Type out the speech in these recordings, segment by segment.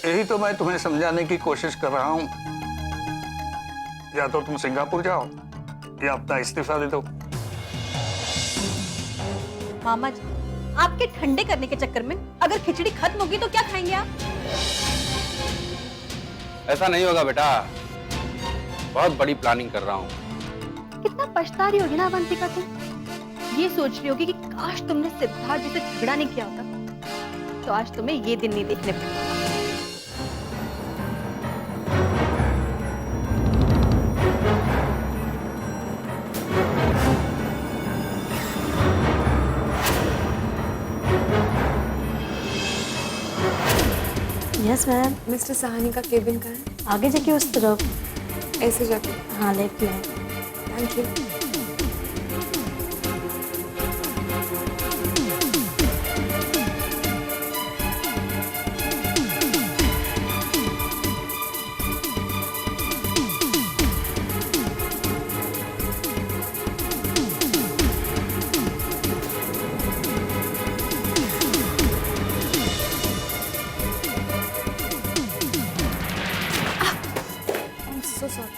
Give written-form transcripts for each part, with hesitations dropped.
यही तो मैं तुम्हें समझाने की कोशिश कर रहा हूं। या तो तुम सिंगापुर जाओ या अपना इस्तीफा दे दो। मामा जी, आपके ठंडे करने के चक्कर में अगर खिचड़ी खत्म होगी तो क्या खाएंगे आप? ऐसा नहीं होगा बेटा, बहुत बड़ी प्लानिंग कर रहा हूँ। कितना पछता रही होगी ना अवंतिका तुम। ये सोच रही होगी कि काश तुमने सिद्धार्थ जी से झगड़ा नहीं किया होता तो आज तुम्हें ये दिन नहीं देखने पड़ता। Yes ma'am. मिस्टर साहनी का केबिन का है, आगे जाके उस तरफ। ऐसे जाके। हाँ लेफ्ट में। Thank you. So sorry.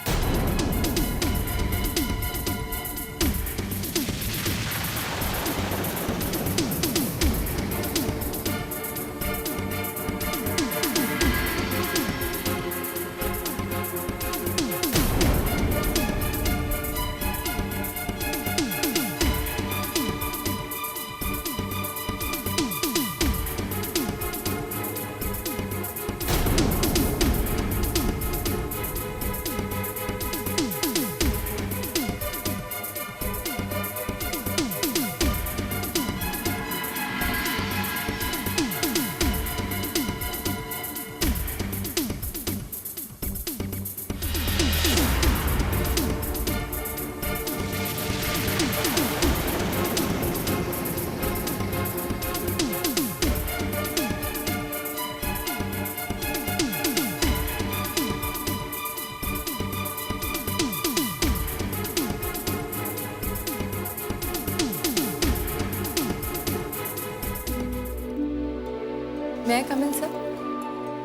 May I come in, sir?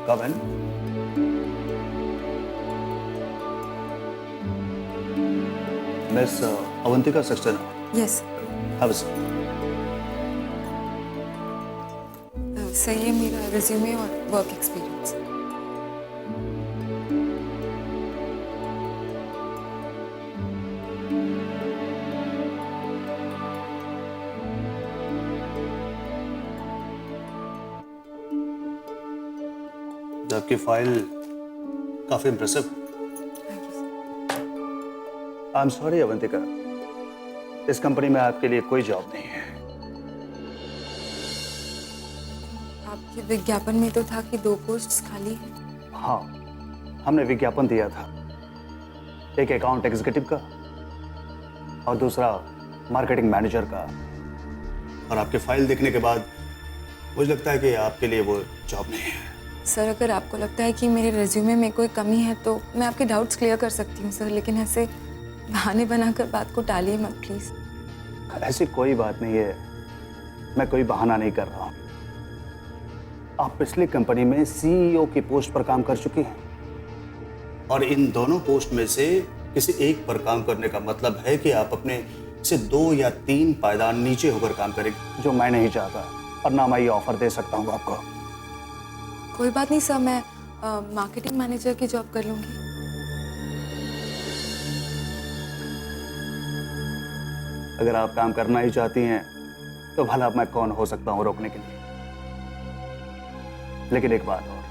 Come in. Miss Avantika Saxena. Yes. Have a seat. Sir ये मेरा रिज्यूमे और वर्क एक्सपीरियंस। आपकी फाइल काफी impressive. Thank you sir. I am sorry Avantika, इस company में आपके लिए कोई जॉब नहीं है। आपके विज्ञापन में तो था कि 2 पोस्ट्स खाली हैं। हाँ, हमने विज्ञापन दिया था, एक अकाउंट एग्जीक्यूटिव का और दूसरा मार्केटिंग मैनेजर का। और आपकी फाइल देखने के बाद मुझे लगता है कि आपके लिए वो जॉब नहीं है। सर अगर आपको लगता है कि मेरे रिज्यूमे में कोई कमी है तो मैं आपके डाउट्स क्लियर कर सकती हूँ सर, लेकिन ऐसे बहाने बनाकर बात को टालिए मत प्लीज। ऐसी कोई बात नहीं है, मैं कोई बहाना नहीं कर रहा हूँ। आप पिछली कंपनी में सीईओ की पोस्ट पर काम कर चुके हैं और इन दोनों पोस्ट में से किसी एक पर काम करने का मतलब है कि आप अपने से 2 या 3 पायदान नीचे होकर काम करेंगे, जो मैं नहीं चाहता। और ना मैं ये ऑफर दे सकता हूँ आपको। कोई बात नहीं सर, मैं मार्केटिंग मैनेजर की जॉब कर लूंगी। अगर आप काम करना ही चाहती हैं तो भला मैं कौन हो सकता हूँ रोकने के लिए। लेकिन एक बात और,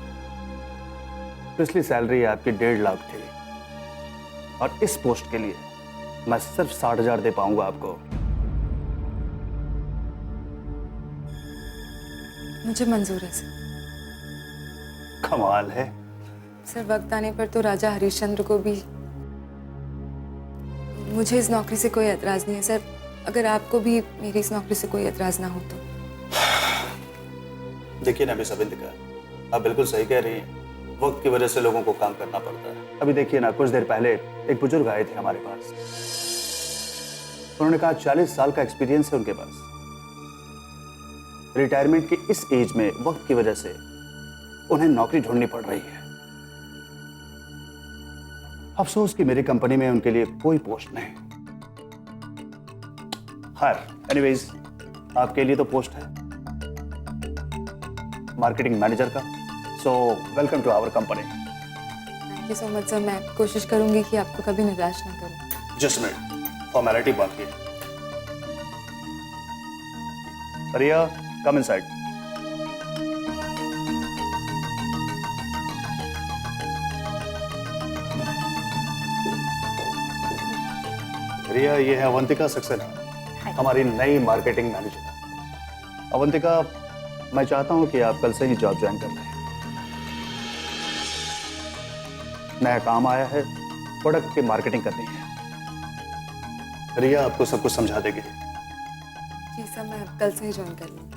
पिछली सैलरी आपकी 1.5 लाख थी और इस पोस्ट के लिए मैं सिर्फ 60,000 दे पाऊंगा आपको। मुझे मंजूर है सर। कमाल है। सर वक्त आने पर तो राजा हरिश्चंद्र को भी। मुझे इस नौकरी से कोई एतराज नहीं है सर, अगर आपको भी मेरी इस नौकरी से कोई एतराज ना हो तो। देखिए ना मिस अवंतिका, आप बिल्कुल सही कह रही हैं, वक्त की वजह से लोगों को काम करना पड़ता है। अभी देखिए ना, कुछ देर पहले एक बुजुर्ग आए थे हमारे पास, उन्होंने कहा 40 साल का एक्सपीरियंस है उनके पास। रिटायरमेंट की इस एज में वक्त की वजह से उन्हें नौकरी ढूंढनी पड़ रही है। अफसोस कि मेरी कंपनी में उनके लिए कोई पोस्ट नहीं। खैर, एनीवेज, आपके लिए तो पोस्ट है मार्केटिंग मैनेजर का। So welcome to our company. Thank you so much sir. मैं कोशिश करूंगी कि आपको कभी निराश ना करूं। जस्ट मिनट, फॉर्मेलिटी बाकी है। रिया, कम इनसाइड। रिया, ये है अवंतिका सक्सेना, हमारी नई मार्केटिंग मैनेजर। अवंतिका, मैं चाहता हूं कि आप कल से ही जॉब ज्वाइन कर लें। नया काम आया है, प्रोडक्ट की मार्केटिंग करनी है। रिया आपको सब कुछ समझा देगी। जी सर, मैं कल से ही ज्वाइन कर लूँगी।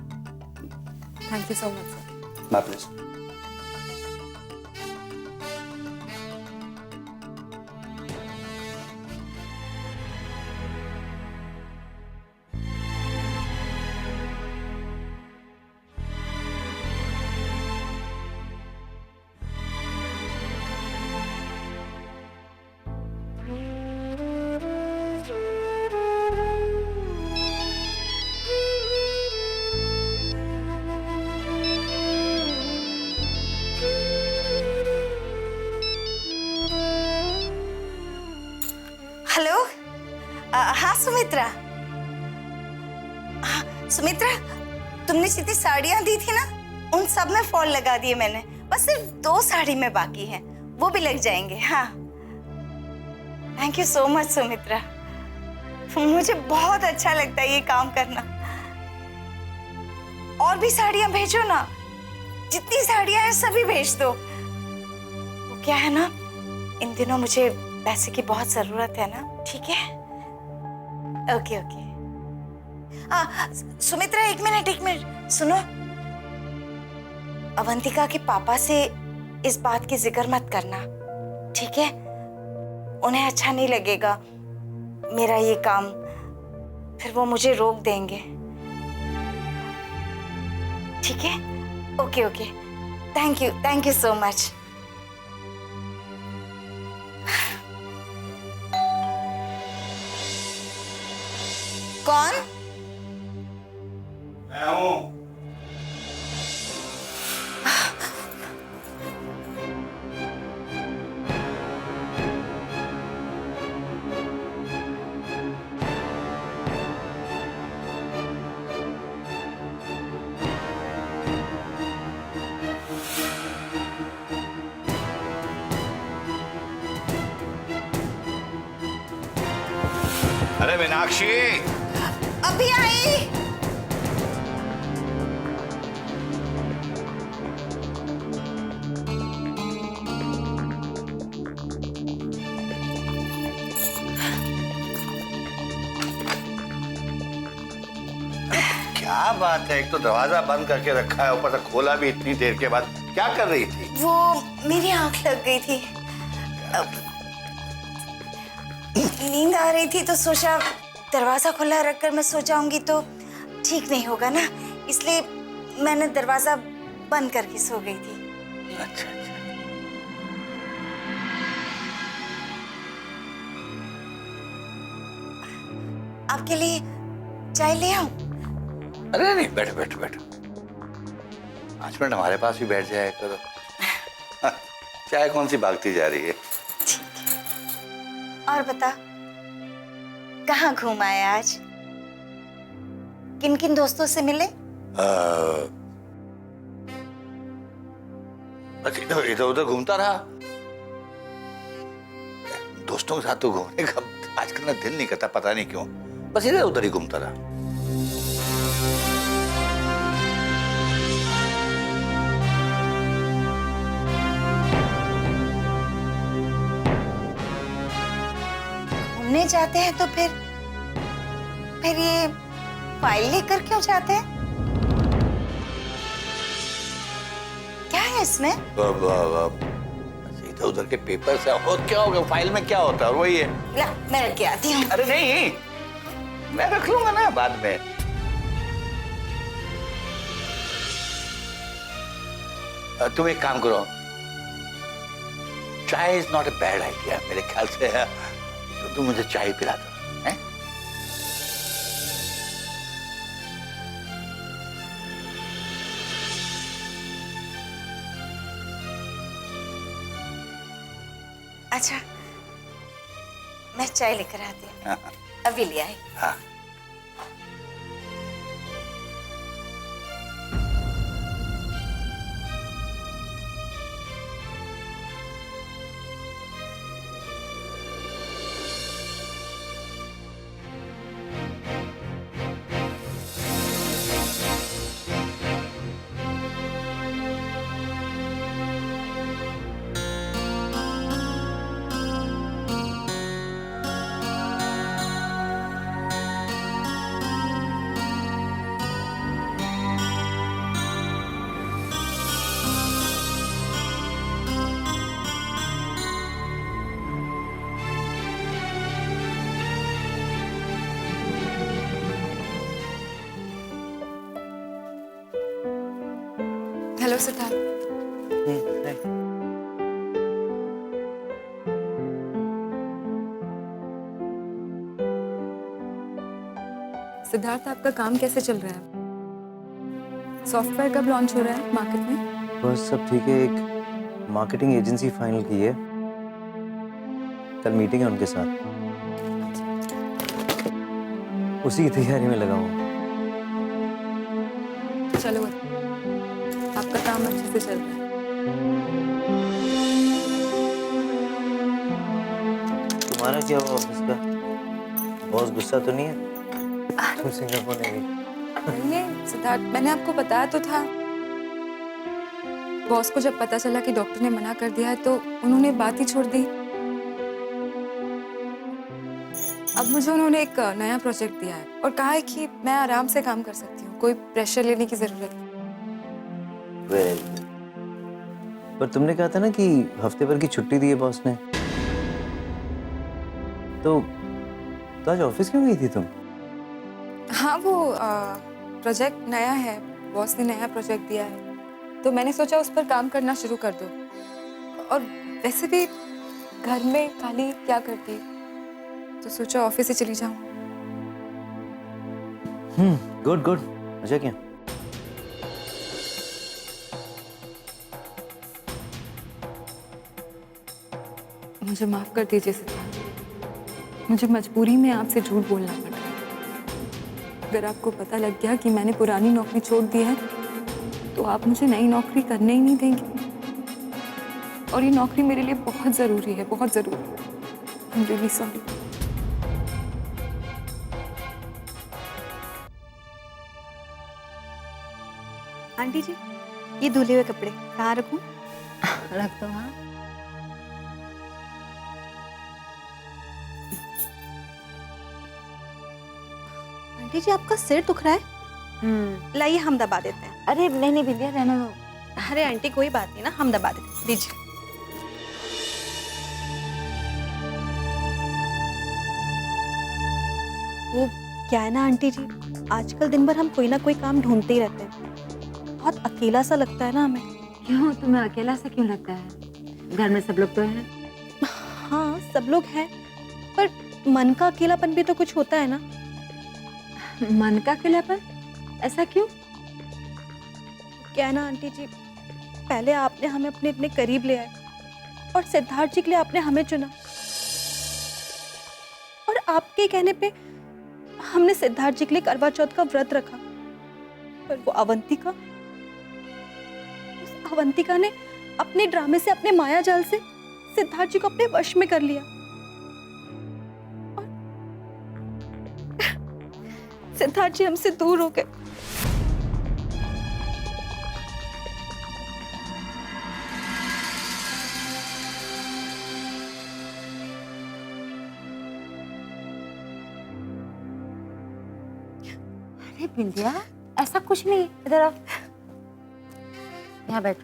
Thank you so much sir. My please. Hello. हाँ सुमित्रा। हाँ सुमित्रा, तुमने जितनी साड़ियाँ दी थी ना, उन सब में फॉल लगा दिए मैंने। बस सिर्फ 2 साड़ी में बाकी हैं, वो भी लग जाएंगे। हाँ, thank you so much Sumitra. मुझे बहुत अच्छा लगता है ये काम करना। और भी साड़ियाँ भेजो ना, जितनी साड़ियाँ हैं सभी भेज दो। वो क्या है ना, इन दिनों मुझे पैसे की बहुत जरूरत है ना। ठीक है, ओके ओके। सुमित्रा, एक मिनट सुनो। अवंतिका के पापा से इस बात की जिक्र मत करना, ठीक है? उन्हें अच्छा नहीं लगेगा मेरा ये काम, फिर वो मुझे रोक देंगे। ठीक है, okay okay. Thank you so much. कौन? मैं हूं। अरे मीनाक्षी, अभी आई। क्या बात है? एक तो दरवाजा बंद करके रखा है, ऊपर से खोला भी इतनी देर के बाद। क्या कर रही थी? वो मेरी आंख लग गई थी, नींद आ रही थी तो सोचा दरवाजा खुला रखकर मैं सो जाऊंगी तो ठीक नहीं होगा ना, इसलिए मैंने दरवाजा बंद करके सो गई थी। अच्छा अच्छा। आपके लिए चाय ले आऊं? अरे नहीं, बैठो बैठो बैठो। 5 मिनट हमारे पास भी बैठ जाया करो। चाय कौन सी भागती जा रही है? और बता, कहाँ घूम आए आज? किन किन दोस्तों से मिले? इधर उधर घूमता रहा। दोस्तों के साथ तो घूमने का आजकल ना दिल नहीं करता, पता नहीं क्यों। बस इधर उधर ही घूमता रहा। घूमने जाते हैं तो फिर ये फाइल लेकर क्यों जाते हैं? क्या है इसमें? इधर उधर के पेपर से और क्या होगा? फाइल में क्या होता है? वही है। ला, मैं रख के आती हूँ। अरे नहीं, मैं रख लूंगा ना बाद में। तुम एक काम करो, चाय is not a bad idea मेरे ख्याल से। तो तुम मुझे चाय पिला दो, हैं? अच्छा, मैं चाय लेकर आती हूँ। हाँ। अभी ले आई। हाँ। हेलो सिद्धार्थ। सिद्धार्थ, आपका काम कैसे चल रहा है? सॉफ्टवेयर कब लॉन्च हो रहा है मार्केट में? बस सब ठीक है। एक मार्केटिंग एजेंसी फाइनल की है, कल मीटिंग है उनके साथ, उसी की तैयारी में लगा हूँ। चलो, आपका काम अच्छे से चल रहा है। तुम्हारा क्या हुआ ऑफिस का? बॉस गुस्सा तो नहीं है? तुम सिंगापुर नहीं गई? नहीं सिद्धार्थ, मैंने आपको बताया तो था। बॉस को जब पता चला कि डॉक्टर ने मना कर दिया है तो उन्होंने बात ही छोड़ दी। अब मुझे उन्होंने एक नया प्रोजेक्ट दिया है और कहा है कि मैं आराम से काम कर सकती हूँ, कोई प्रेशर लेने की जरूरत नहीं। Very good. पर तुमने कहा था ना कि हफ्ते भर की छुट्टी दी है बॉस ने, तो आज ऑफिस क्यों गई थी तुम? हाँ, वो प्रोजेक्ट नया है, बॉस ने नया प्रोजेक्ट दिया है तो मैंने सोचा उस पर काम करना शुरू कर दो। और वैसे भी घर में खाली क्या करती, तो सोचा ऑफिस ही चली जाऊं। Good good. अच्छा क्या? मुझे माफ कर दीजिए सिद्धार्थ, मुझे मजबूरी में आपसे झूठ बोलना पड़ रहा है। अगर आपको पता लग गया कि मैंने पुरानी नौकरी छोड़ दी है तो आप मुझे नई नौकरी करने ही नहीं देंगे। और ये नौकरी मेरे लिए बहुत जरूरी है, बहुत जरूरी। I'm really sorry। आंटी जी, ये धुले हुए कपड़े कहाँ रखूं? रख दो। हाँ, आंटी जी, आपका सिर दुख रहा है? लाइए हम दबा देते हैं। अरे नहीं बिंदिया, रहने दो। अरे आंटी, कोई बात नहीं ना, हम दबा देते हैं। दीजिए। वो क्या है ना आंटी जी, आजकल दिन भर हम कोई ना कोई काम ढूंढते ही रहते हैं। बहुत अकेला सा लगता है ना हमें। क्यों, तुम्हें अकेला सा क्यों लगता है? घर में सब लोग तो हैं। हाँ, सब लोग हैं, पर मन का अकेलापन भी तो कुछ होता है ना। मन का अकेलापन? ऐसा क्यों? क्या है ना आंटी जी, पहले आपने हमें अपने इतने करीब ले आए और सिद्धार्थ जी के लिए आपने हमें चुना, और आपके कहने पे हमने सिद्धार्थ जी के लिए करवा चौथ का व्रत रखा। पर वो अवंतिका, उस अवंतिका ने अपने ड्रामे से, अपने माया जाल से सिद्धार्थ जी को अपने वश में कर लिया। और सिद्धार्थ जी हमसे दूर हो गए। अरे बिंदिया, ऐसा कुछ नहीं। इधर आओ, यहाँ बैठो।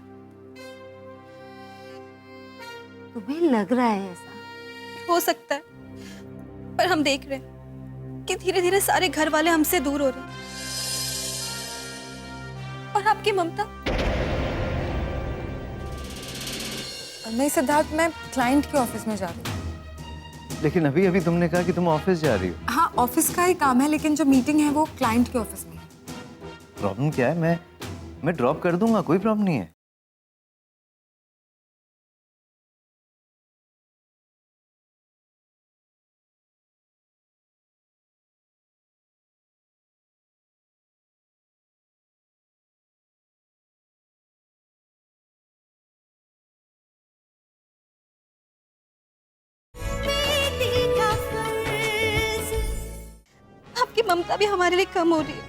तुम्हें लग रहा है ऐसा? हो सकता है, पर हम देख रहे हैं कि धीरे धीरे सारे घर वाले हमसे दूर हो रहे हैं। और आपकी ममता, नहीं सिद्धार्थ, मैं क्लाइंट के ऑफिस में जा रही हूँ। लेकिन अभी अभी तुमने कहा कि तुम ऑफिस जा रही हो। हाँ, ऑफिस का ही काम है, लेकिन जो मीटिंग है वो क्लाइंट के ऑफिस में है। प्रॉब्लम क्या है? मैं ड्रॉप कर दूंगा, कोई प्रॉब्लम नहीं है। आपकी ममता भी हमारे लिए कम हो रही है।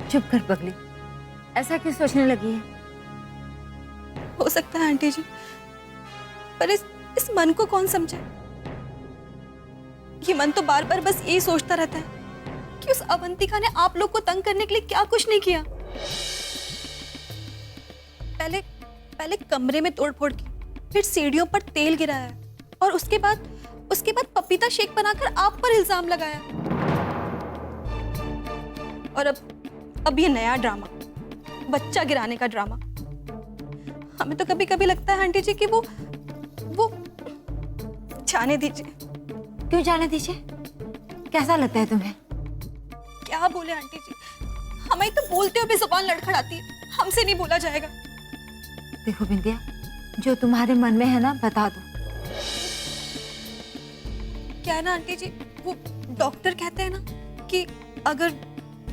चुप कर पगली, ऐसा क्यों सोचने लगी है? हो सकता है आंटी जी, पर इस मन को कौन समझे? ये मन तो बार बार बस यही सोचता रहता है कि उस अवंतिका ने आप लोग को तंग करने के लिए क्या कुछ नहीं किया। पहले कमरे में तोड़फोड़ की, फिर सीढ़ियों पर तेल गिराया और उसके बाद पपीता शेक बनाकर आप पर इल्जाम लगाया। और अब ये नया ड्रामा, बच्चा गिराने का ड्रामा। हमें तो कभी कभी लगता है आंटी जी कि वो जाने दीजिए। क्यों जाने दीजिए? कैसा लगता है तुम्हें? क्या बोले आंटी जी, हमें तो बोलते हुए जुबान लड़खड़ाती है, हमसे नहीं बोला जाएगा। देखो बिंदिया, जो तुम्हारे मन में है ना, बता दो। क्या है ना आंटी जी, वो डॉक्टर कहते हैं ना कि अगर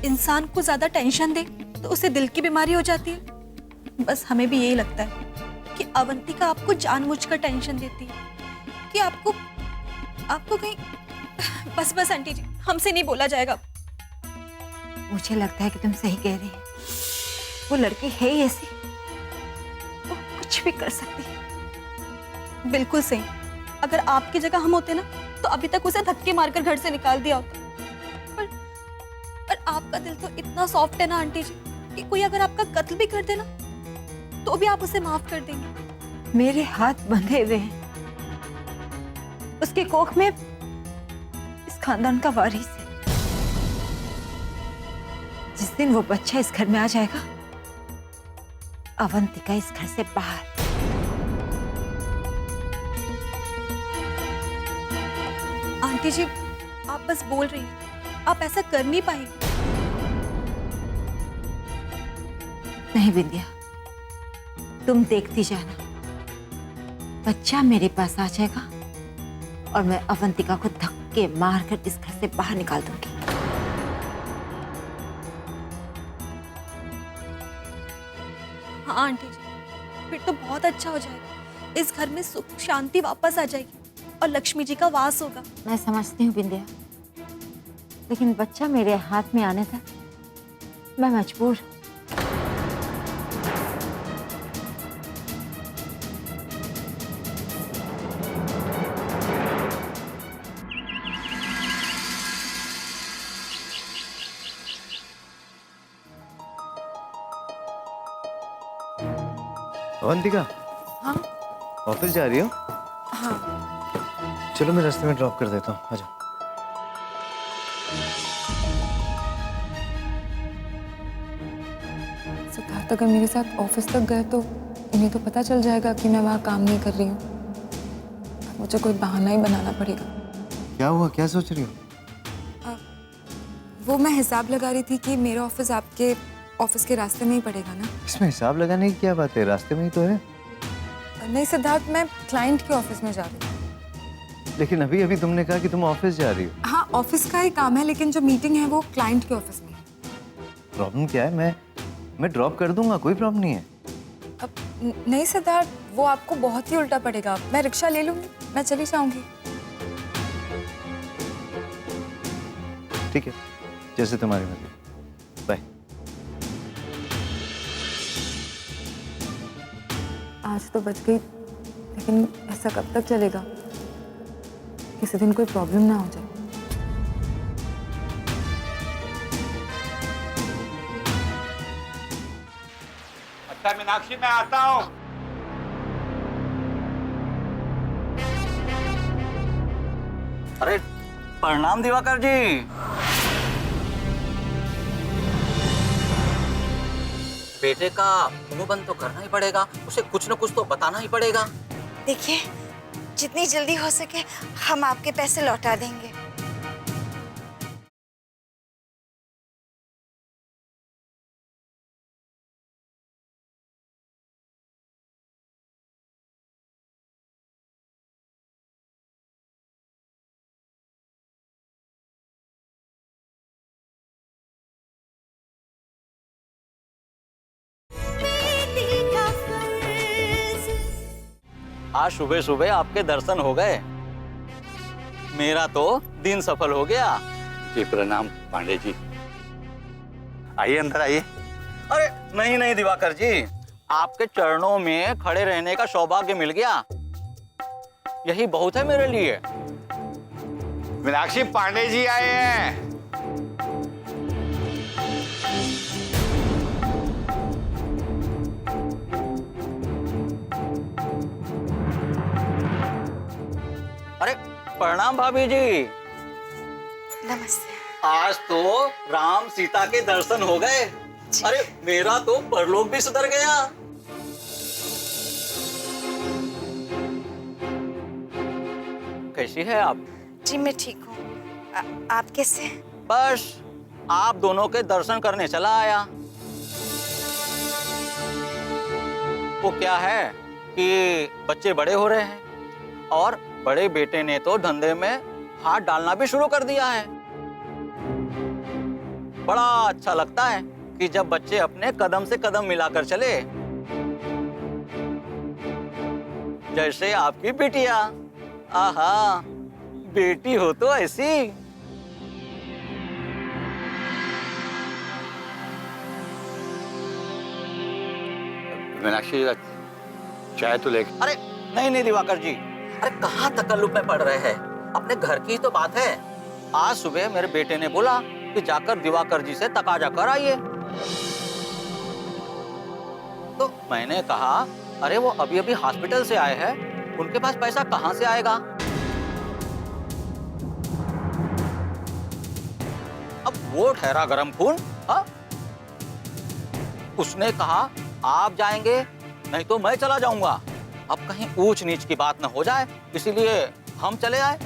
इंसान को ज्यादा टेंशन दे तो उसे दिल की बीमारी हो जाती है। बस हमें भी यही लगता है कि अवंतिका आपको जानबूझकर टेंशन देती है कि आपको कहीं। बस आंटी जी, हमसे नहीं बोला जाएगा। मुझे लगता है कि तुम सही कह रही है। वो लड़की है ही ऐसी, वो कुछ भी कर सकती है। बिल्कुल सही। अगर आपकी जगह हम होते ना तो अभी तक उसे धक्के मारकर घर से निकाल दिया होता। पर आपका दिल तो इतना सॉफ्ट है ना आंटी जी कि कोई अगर आपका कत्ल भी कर दे ना तो भी आप उसे माफ कर देंगे। मेरे हाथ बंधे हुए हैं, उसके कोख में इस खानदान का वारिस है। जिस दिन वो बच्चा इस घर में आ जाएगा, अवंतिका इस घर से बाहर। आंटी जी, आप बस बोल रही हैं, आप ऐसा कर नहीं पाएंगे। नहीं बिंदिया, तुम देखती जाना, बच्चा मेरे पास आ जाएगा और मैं अवंतिका को धक्के मारकर इस घर से बाहर निकाल दूंगी। हाँ आंटी जी, फिर तो बहुत अच्छा हो जाएगा। इस घर में सुख शांति वापस आ जाएगी और लक्ष्मी जी का वास होगा। मैं समझती हूँ बिंदिया, लेकिन बच्चा मेरे हाथ में आने तक मैं मजबूर। अवंतिका, हाँ ऑफिस जा रही हो? हाँ, चलो मैं रास्ते में ड्रॉप कर देता हूँ, आ जाओ। सिद्धार्थ अगर मेरे साथ ऑफिस तक गए तो इन्हें तो पता चल जाएगा कि मैं वहाँ काम नहीं कर रही हूँ। मुझे कोई बहाना ही बनाना पड़ेगा। क्या हुआ, क्या सोच रही हो? वो मैं हिसाब लगा रही थी कि मेरा ऑफिस आपके ऑफिस के रास्ते में ही पड़ेगा ना। इसमें हिसाब लगाने की क्या बात है, रास्ते में ही तो है। नहीं सिद्धार्थ, मैं क्लाइंट के ऑफिस में जा रही हूँ। लेकिन अभी अभी तुमने कहा कि तुम ऑफिस जा रही हो। हाँ, ऑफिस का ही काम है, लेकिन जो मीटिंग है वो क्लाइंट के ऑफिस में है। प्रॉब्लम क्या है? मैं ड्रॉप कर दूंगा, कोई प्रॉब्लम नहीं है। अब नहीं सिद्धार्थ, वो आपको बहुत ही उल्टा पड़ेगा। मैं रिक्शा ले लूंगी, मैं चली जाऊंगी। ठीक है, जैसे तुम्हारी मर्जी। बाय। आज तो बच गई, लेकिन ऐसा कब तक चलेगा? किसी दिन कोई प्रॉब्लम ना हो जाए। अच्छा मीनाक्षी, मैं आता हूँ। अरे प्रणाम दिवाकर जी। बेटे का मुंह बंद तो करना ही पड़ेगा, उसे कुछ न कुछ तो बताना ही पड़ेगा। देखिए, जितनी जल्दी हो सके हम आपके पैसे लौटा देंगे। आज सुबह सुबह आपके दर्शन हो गए, मेरा तो दिन सफल हो गया। जी प्रणाम पांडे जी, आइए अंदर आइए। अरे नहीं नहीं दिवाकर जी, आपके चरणों में खड़े रहने का सौभाग्य मिल गया, यही बहुत है मेरे लिए। मीनाक्षी, पांडे जी आए हैं। अरे प्रणाम भाभी जी। नमस्ते। आज तो राम सीता के दर्शन हो गए। अरे मेरा तो परलोक भी सुधर गया। कैसी है आप? जी मैं ठीक हूँ, आप कैसे हैं? बस आप दोनों के दर्शन करने चला आया। वो क्या है कि बच्चे बड़े हो रहे हैं और बड़े बेटे ने तो धंधे में हाथ डालना भी शुरू कर दिया है। बड़ा अच्छा लगता है कि जब बच्चे अपने कदम से कदम मिलाकर चले, जैसे आपकी बिटिया। आहा, बेटी हो तो ऐसी। मीनाक्षी, चाय तो लेके। अरे नहीं नहीं दिवाकर जी, अरे कहाँ तकल्लुफ में पड़ रहे हैं, अपने घर की तो बात है। आज सुबह मेरे बेटे ने बोला कि जाकर दिवाकर जी से तकाजा कर आइए, तो मैंने कहा अरे वो अभी अभी हॉस्पिटल से आए हैं, उनके पास पैसा कहाँ से आएगा। अब वो ठहरा गरम खून। हाँ, उसने कहा आप जाएंगे नहीं तो मैं चला जाऊंगा, अब कहीं ऊंच नीच की बात न हो जाए, इसीलिए हम चले आए।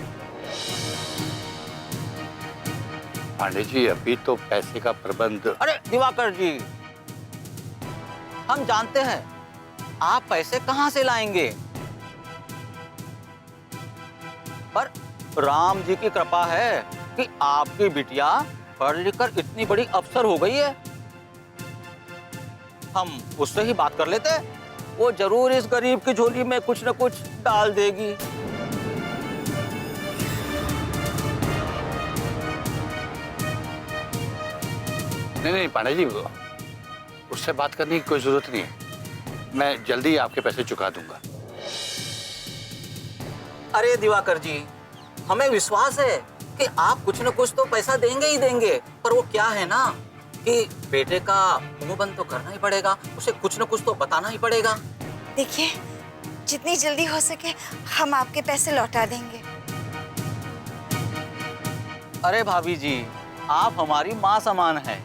पांडे जी, अभी तो पैसे का प्रबंध। अरे दिवाकर जी, हम जानते हैं आप पैसे कहां से लाएंगे, पर राम जी की कृपा है कि आपकी बिटिया पढ़ लिख कर इतनी बड़ी अफसर हो गई है। हम उससे ही बात कर लेते, वो जरूर इस गरीब की झोली में कुछ न कुछ डाल देगी। नहीं नहीं पांडे जी, उससे बात करने की कोई जरूरत नहीं है, मैं जल्दी आपके पैसे चुका दूंगा। अरे दिवाकर जी, हमें विश्वास है कि आप कुछ न कुछ तो पैसा देंगे ही देंगे, पर वो क्या है ना कि बेटे का मुंह बंद तो करना ही पड़ेगा, उसे कुछ न कुछ तो बताना ही पड़ेगा। देखिए, जितनी जल्दी हो सके हम आपके पैसे लौटा देंगे। अरे भाभी जी, आप हमारी माँ समान हैं।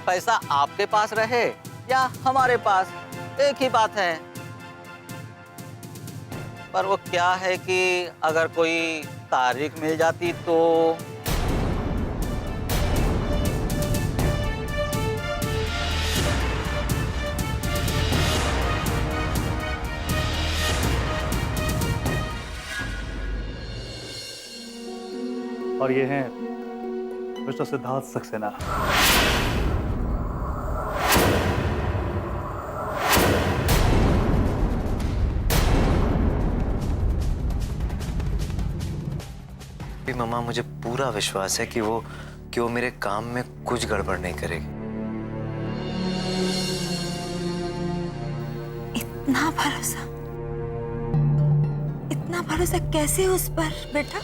पैसा आपके पास रहे या हमारे पास, एक ही बात है। पर वो क्या है कि अगर कोई तारीख मिल जाती तो। और ये हैं मिस्टर सिद्धार्थ सक्सेना। मम्मा, मुझे पूरा विश्वास है कि वो मेरे काम में कुछ गड़बड़ नहीं करेगी। इतना भरोसा कैसे उस पर बेटा?